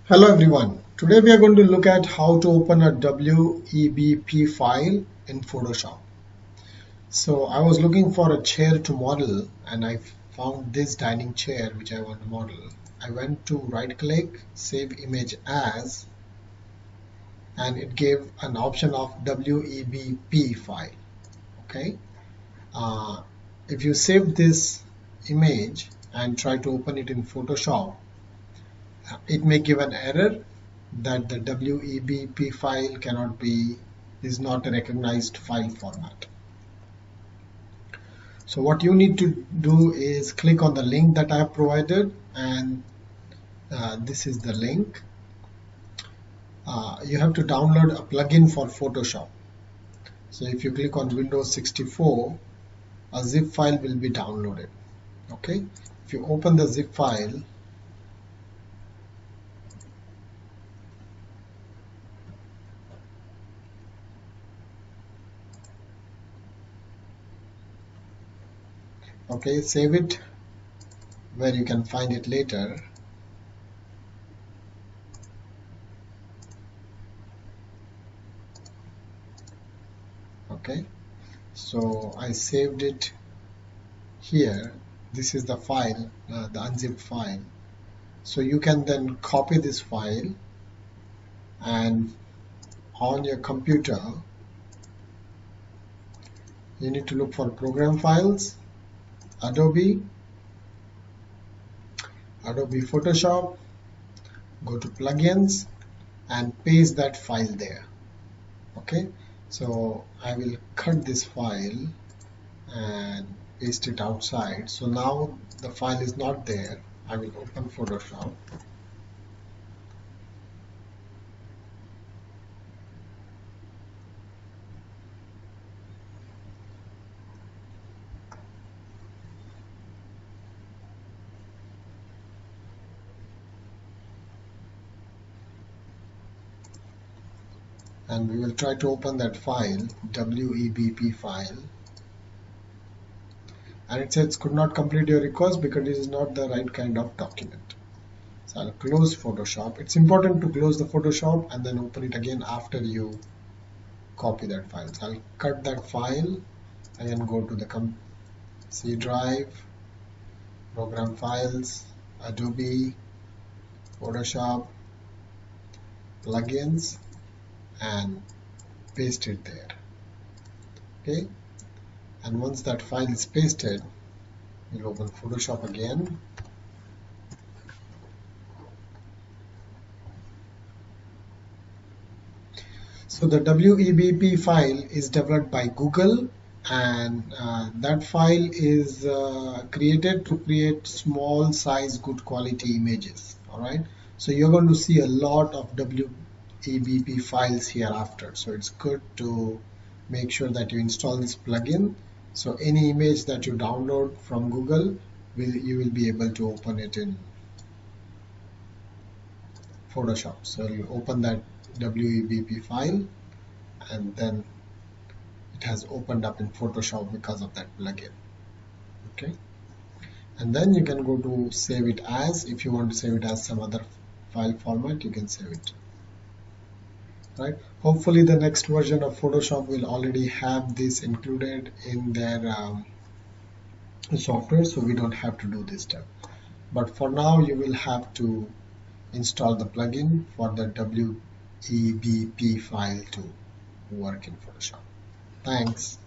Hello everyone. Today we are going to look at how to open a WEBP file in Photoshop. So I was looking for a chair to model and I found this dining chair which I want to model. I went to right click, save image as, and it gave an option of WEBP file. Okay. Uh, if you save this image and try to open it in Photoshop, it may give an error that the WEBP file is not a recognized file format. So what you need to do is click on the link that I have provided, and this is the link. You have to download a plugin for Photoshop. So if you click on Windows 64, a zip file will be downloaded. Okay, if you open the zip file, okay, save it where you can find it later. Okay, so I saved it here. This is the file, the unzipped file. So you can then copy this file, and on your computer you need to look for program files, Adobe Photoshop, go to plugins and paste that file there. Okay, so I will cut this file and paste it outside. So now the file is not there. I will open Photoshop. And we will try to open that file, WEBP file, and it says could not complete your request because this is not the right kind of document. So I'll close Photoshop. It's important to close the Photoshop and then open it again after you copy that file. So I'll cut that file and then go to the C drive, program files, Adobe, Photoshop, plugins, and paste it there. Okay, and once that file is pasted, we'll open Photoshop again. So the WEBP file is developed by Google, and that file is created to create small size good quality images. Alright, so you're going to see a lot of WEBP files hereafter, so it's good to make sure that you install this plugin. So any image that you download from Google, you will be able to open it in Photoshop. So you open that WEBP file, and then it has opened up in Photoshop because of that plugin. Okay, and then you can go to save it as. If you want to save it as some other file format, you can save it. Right, hopefully the next version of Photoshop will already have this included in their software, so we don't have to do this step. But for now you will have to install the plugin for the WEBP file to work in Photoshop. Thanks.